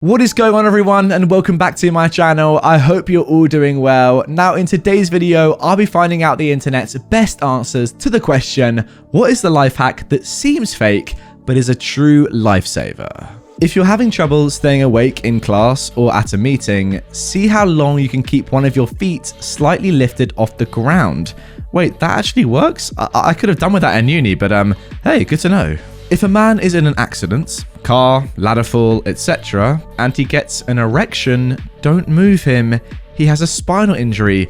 What is going on, everyone, and welcome back to my channel. I hope you're all doing well. Now, in today's video, I'll be finding out the internet's best answers to the question, what is the life hack that seems fake but is a true lifesaver? If you're having trouble staying awake in class or at a meeting, see how long you can keep one of your feet slightly lifted off the ground. Wait, that actually works? I could have done with that in uni, but hey, good to know. If a man is in an accident, car, ladder fall, etc., and he gets an erection, don't move him. He has a spinal injury.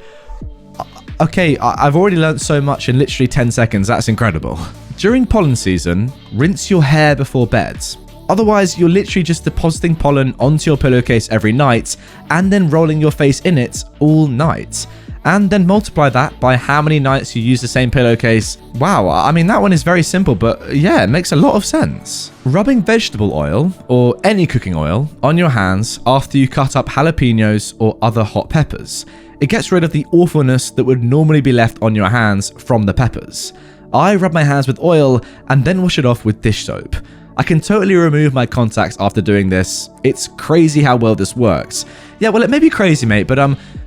Okay, I've already learned so much in literally 10 seconds. That's incredible. During pollen season, rinse your hair before bed. Otherwise, you're literally just depositing pollen onto your pillowcase every night and then rolling your face in it all night. And then multiply that by how many nights you use the same pillowcase. Wow, I mean, that one is very simple, but yeah, it makes a lot of sense. Rubbing vegetable oil, or any cooking oil, on your hands after you cut up jalapenos or other hot peppers. It gets rid of the awfulness that would normally be left on your hands from the peppers. I rub my hands with oil and then wash it off with dish soap. I can totally remove my contacts after doing this. It's crazy how well this works. Yeah, well, it may be crazy, mate, but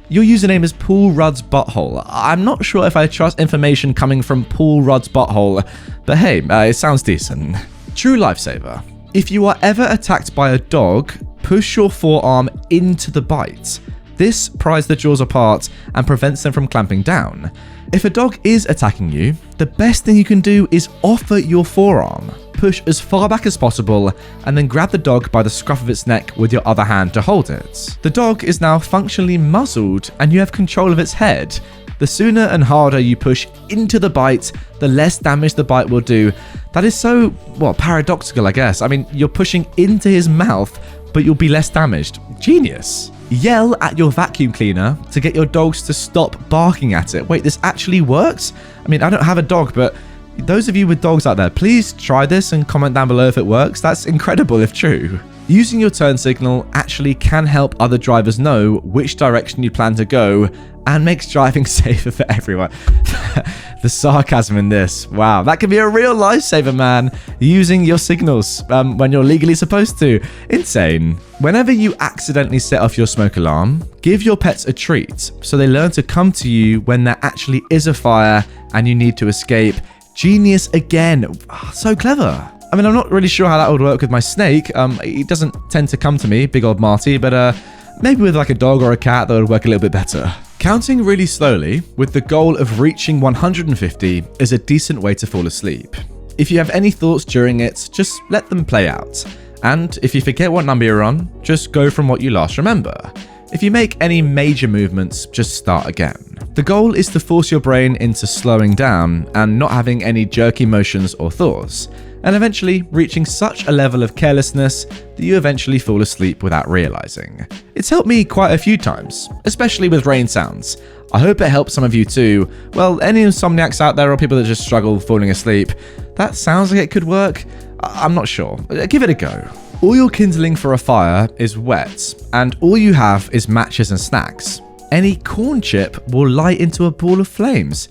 your username is Paul Rudd's Butthole. I'm not sure if I trust information coming from Paul Rudd's Butthole, but hey, it sounds decent. True lifesaver. If you are ever attacked by a dog, push your forearm into the bite. This pries the jaws apart and prevents them from clamping down. If a dog is attacking you, the best thing you can do is offer your forearm. Push as far back as possible and then grab the dog by the scruff of its neck with your other hand to hold it. The dog is now functionally muzzled and you have control of its head. The sooner and harder you push into the bite, the less damage the bite will do. That is so, paradoxical, I guess. I mean, you're pushing into his mouth, but you'll be less damaged. Genius. Yell at your vacuum cleaner to get your dogs to stop barking at it. Wait, this actually works? I mean, I don't have a dog, but those of you with dogs out there, please try this and comment down below if it works. That's incredible if true. Using your turn signal actually can help other drivers know which direction you plan to go and makes driving safer for everyone. The sarcasm in this. Wow, that can be a real lifesaver, man. Using your signals when you're legally supposed to. Insane. Whenever you accidentally set off your smoke alarm, give your pets a treat so they learn to come to you when there actually is a fire and you need to escape. Genius again. So clever. I mean, I'm not really sure how that would work with my snake. He doesn't tend to come to me, big old Marty, but maybe with like a dog or a cat that would work a little bit better. Counting really slowly with the goal of reaching 150 is a decent way to fall asleep. If you have any thoughts during it, just let them play out. And if you forget what number you're on, just go from what you last remember. If you make any major movements, just start again. The goal is to force your brain into slowing down and not having any jerky motions or thoughts, and eventually reaching such a level of carelessness that you eventually fall asleep without realizing. It's helped me quite a few times, especially with rain sounds. I hope it helps some of you too. Well, any insomniacs out there or people that just struggle falling asleep, that sounds like it could work. I'm not sure. Give it a go. All your kindling for a fire is wet, and all you have is matches and snacks. Any corn chip will light into a ball of flames.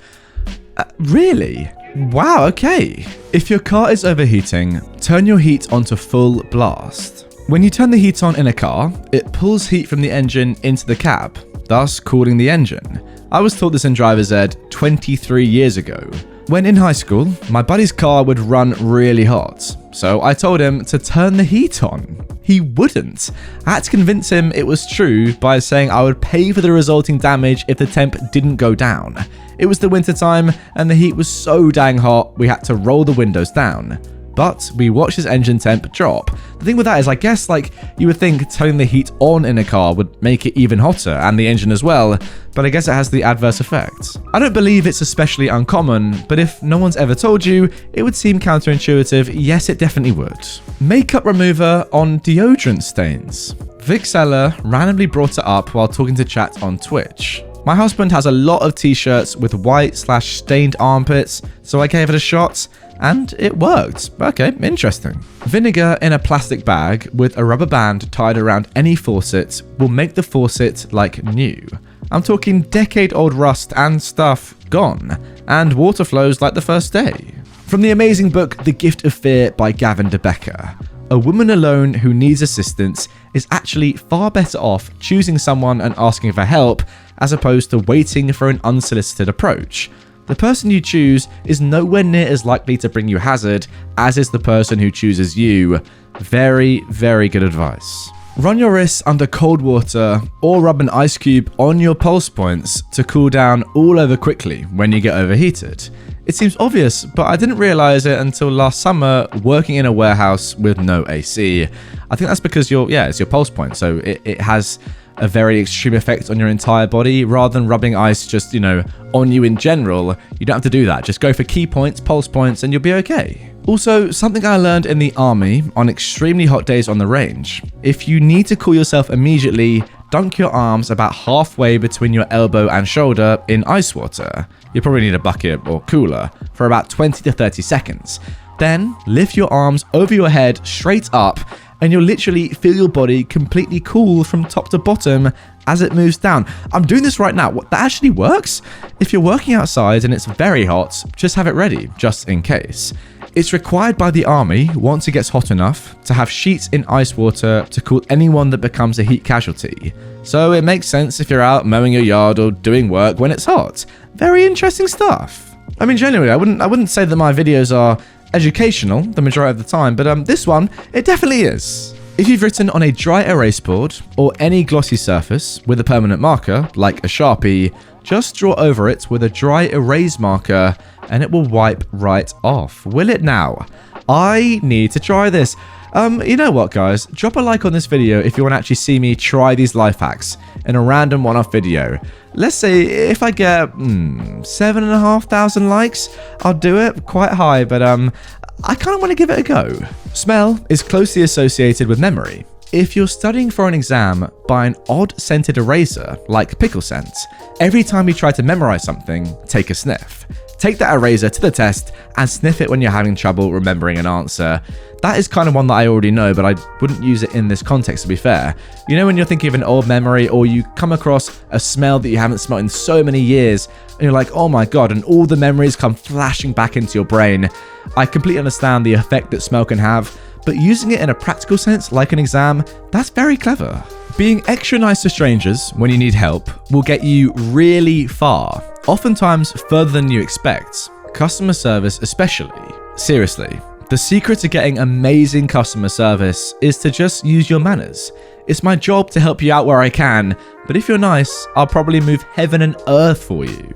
Really? Wow, okay. If your car is overheating, turn your heat onto full blast. When you turn the heat on in a car, it pulls heat from the engine into the cab, thus cooling the engine. I was taught this in driver's ed 23 years ago. When in high school, my buddy's car would run really hot, so I told him to turn the heat on. He wouldn't. I had to convince him it was true by saying I would pay for the resulting damage if the temp didn't go down. It was the winter time and the heat was so dang hot we had to roll the windows down. But we watched his engine temp drop. The thing with that is, I guess, you would think turning the heat on in a car would make it even hotter, and the engine as well, but I guess it has the adverse effect. I don't believe it's especially uncommon, but if no one's ever told you, it would seem counterintuitive. Yes, it definitely would. Makeup remover on deodorant stains. Vic Seller randomly brought it up while talking to chat on Twitch. My husband has a lot of t-shirts with white/stained armpits, so I gave it a shot. And it worked. Okay, interesting. Vinegar in a plastic bag with a rubber band tied around any faucet will make the faucet like new. I'm talking decade-old rust and stuff gone, and water flows like the first day. From the amazing book The Gift of Fear by Gavin de Becker. a woman alone who needs assistance is actually far better off choosing someone and asking for help as opposed to waiting for an unsolicited approach. The person you choose is nowhere near as likely to bring you hazard as is the person who chooses you. Very, very good advice. Run your wrists under cold water or rub an ice cube on your pulse points to cool down all over quickly when you get overheated. It seems obvious, but I didn't realize it until last summer working in a warehouse with no AC. I think that's because it's your pulse point, so it has a very extreme effect on your entire body. Rather than rubbing ice just, on you in general, you don't have to do that. Just go for key points, pulse points, and you'll be okay. Also, something I learned in the army on extremely hot days on the range. If you need to cool yourself immediately, dunk your arms about halfway between your elbow and shoulder in ice water. You probably need a bucket or cooler for about 20 to 30 seconds. Then lift your arms over your head straight up and you'll literally feel your body completely cool from top to bottom as it moves down. I'm doing this right now. That actually works? If you're working outside and it's very hot, just have it ready, just in case. It's required by the army, once it gets hot enough, to have sheets in ice water to cool anyone that becomes a heat casualty. So it makes sense if you're out mowing your yard or doing work when it's hot. Very interesting stuff. I mean, genuinely, I wouldn't say that my videos are educational the majority of the time, but this one, it definitely is. If you've written on a dry erase board or any glossy surface with a permanent marker, like a Sharpie, just draw over it with a dry erase marker and it will wipe right off. Will it now? I need to try this. You know what, guys? Drop a like on this video if you want to actually see me try these life hacks in a random one-off video. Let's say if I get 7,500 likes, I'll do it. Quite high, but I kind of want to give it a go. Smell is closely associated with memory. If you're studying for an exam, buy an odd-scented eraser, like pickle scent. Every time you try to memorize something, take a sniff. Take that eraser to the test and sniff it when you're having trouble remembering an answer. That is kind of one that I already know, but I wouldn't use it in this context, to be fair. You know when you're thinking of an old memory or you come across a smell that you haven't smelled in so many years and you're like, oh my god, and all the memories come flashing back into your brain. I completely understand the effect that smell can have, but using it in a practical sense, like an exam, that's very clever. Being extra nice to strangers when you need help will get you really far, oftentimes further than you expect. Customer service especially. Seriously, the secret to getting amazing customer service is to just use your manners. It's my job to help you out where I can, but if you're nice, I'll probably move heaven and earth for you.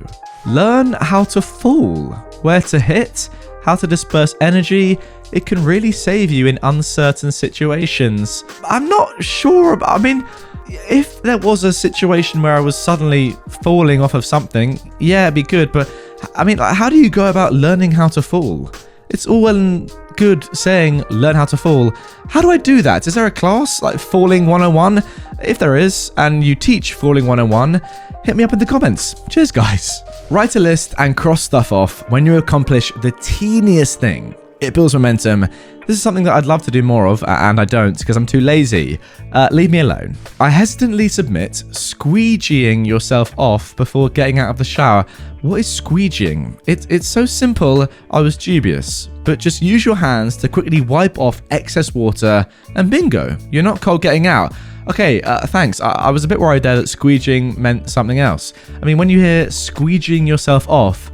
Learn how to fall, where to hit, how to disperse energy. It can really save you in uncertain situations. I'm not sure about, if there was a situation where I was suddenly falling off of something, yeah, it'd be good, but how do you go about learning how to fall? It's all well and good saying learn how to fall. How do I do that? Is there a class like Falling 101? If there is, and you teach Falling 101, hit me up in the comments. Cheers, guys. Write a list and cross stuff off when you accomplish the teeniest thing. It builds momentum. This is something that I'd love to do more of, and I don't because I'm too lazy. Leave me alone. I hesitantly submit squeegeeing yourself off before getting out of the shower. What is squeegeeing? It's so simple, I was dubious. But just use your hands to quickly wipe off excess water, and bingo, you're not cold getting out. Okay, thanks. I was a bit worried there that squeegeeing meant something else. When you hear squeegeeing yourself off,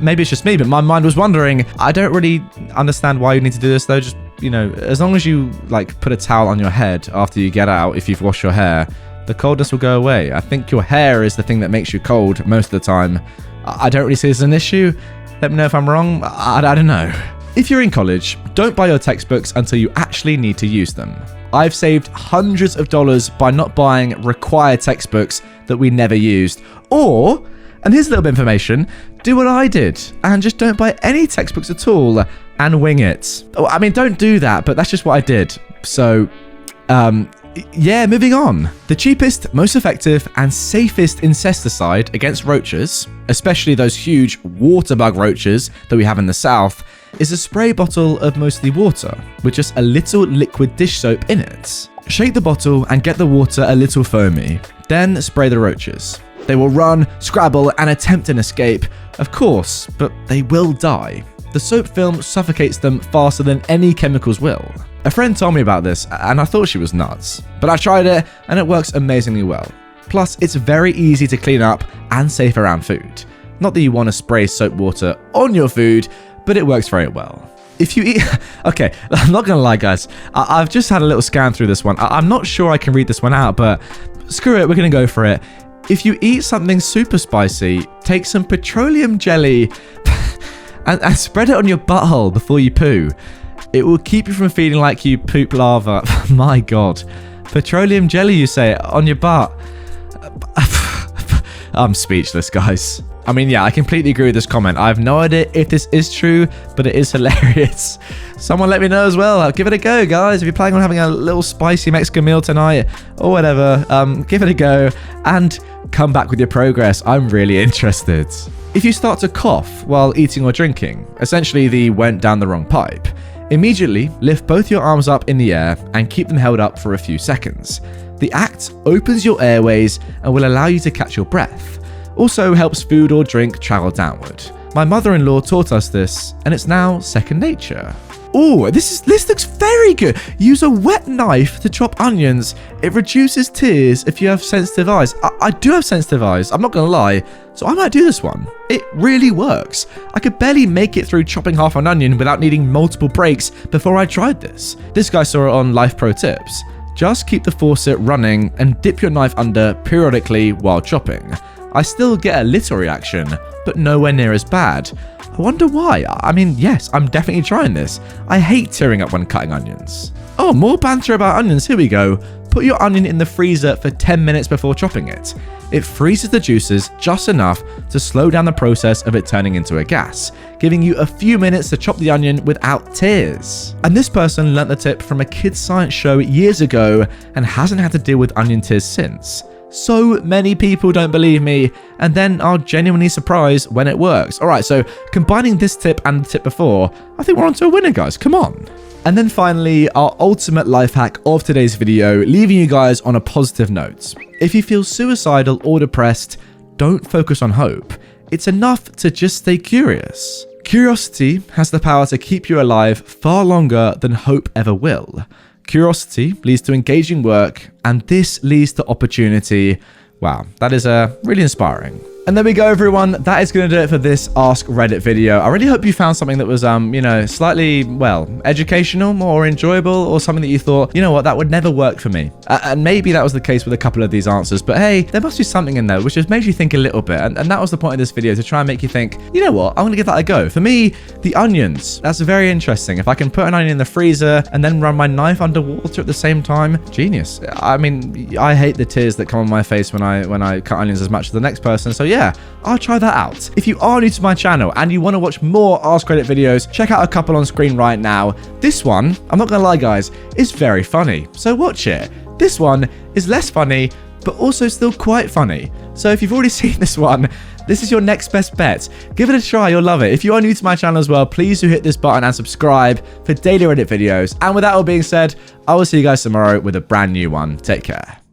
maybe it's just me, but my mind was wondering. I don't really understand why you need to do this though. Just, as long as you put a towel on your head after you get out, if you've washed your hair, the coldness will go away. I think your hair is the thing that makes you cold most of the time. I don't really see this as an issue. Let me know if I'm wrong. I don't know. If you're in college, don't buy your textbooks until you actually need to use them. I've saved hundreds of dollars by not buying required textbooks that we never used. Or, and here's a little bit of information, do what I did and just don't buy any textbooks at all and wing it. Don't do that, but that's just what I did. So, yeah, moving on. The cheapest, most effective, and safest insecticide against roaches, especially those huge water bug roaches that we have in the south, is a spray bottle of mostly water with just a little liquid dish soap in it. Shake the bottle and get the water a little foamy, then spray the roaches. They will run, scrabble, and attempt an escape, of course, but they will die. The soap film suffocates them faster than any chemicals will. A friend told me about this and I thought she was nuts, but I tried it and it works amazingly well. Plus, it's very easy to clean up and safe around food. Not that you want to spray soap water on your food, but it works very well. If you eat... Okay, I'm not going to lie, guys. I've just had a little scan through this one. I'm not sure I can read this one out, but screw it, we're going to go for it. If you eat something super spicy, take some petroleum jelly and spread it on your butthole before you poo. It will keep you from feeling like you poop lava. My God. Petroleum jelly, you say, on your butt. I'm speechless, guys. I mean, yeah, I completely agree with this comment. I have no idea if this is true, but it is hilarious. Someone let me know as well. Give it a go, guys. If you're planning on having a little spicy Mexican meal tonight or whatever, give it a go and come back with your progress. I'm really interested. If you start to cough while eating or drinking, essentially the went down the wrong pipe, immediately lift both your arms up in the air and keep them held up for a few seconds. The act opens your airways and will allow you to catch your breath. Also helps food or drink travel downward. My mother-in-law taught us this, and it's now second nature. Oh, this looks very good. Use a wet knife to chop onions. It reduces tears if you have sensitive eyes. I do have sensitive eyes, I'm not gonna lie, so I might do this one. It really works. I could barely make it through chopping half an onion without needing multiple breaks before I tried this. This guy saw it on Life Pro Tips. Just keep the faucet running and dip your knife under periodically while chopping. I still get a little reaction, but nowhere near as bad. I wonder why. I mean, yes, I'm definitely trying this. I hate tearing up when cutting onions. Oh, more banter about onions, here we go. Put your onion in the freezer for 10 minutes before chopping it. It freezes the juices just enough to slow down the process of it turning into a gas, giving you a few minutes to chop the onion without tears. And this person learnt the tip from a kids' science show years ago and hasn't had to deal with onion tears since. So many people don't believe me and then are genuinely surprised when it works. Alright, so combining this tip and the tip before, I think we're on to a winner, guys. Come on. And then finally, our ultimate life hack of today's video, leaving you guys on a positive note. If you feel suicidal or depressed, don't focus on hope. It's enough to just stay curious. Curiosity has the power to keep you alive far longer than hope ever will. Curiosity leads to engaging work, and this leads to opportunity. Wow, that is really inspiring. And there we go, everyone. That is going to do it for this Ask Reddit video. I really hope you found something that was, slightly, well, educational, more enjoyable, or something that you thought, you know what, that would never work for me. And maybe that was the case with a couple of these answers, but hey, there must be something in there which just makes you think a little bit. And that was the point of this video, to try and make you think, you know what, I'm going to give that a go. For me, the onions, that's very interesting. If I can put an onion in the freezer and then run my knife underwater at the same time, genius. I mean, I hate the tears that come on my face when I cut onions as much as the next person. So yeah, I'll try that out. If you are new to my channel and you want to watch more AskReddit videos, check out a couple on screen right now. This one, I'm not gonna lie guys, is very funny, so watch it. This one is less funny, but also still quite funny. So if you've already seen this one, this is your next best bet. Give it a try, you'll love it. If you are new to my channel as well, please do hit this button and subscribe for daily Reddit videos. And with that all being said, I will see you guys tomorrow with a brand new one. Take care.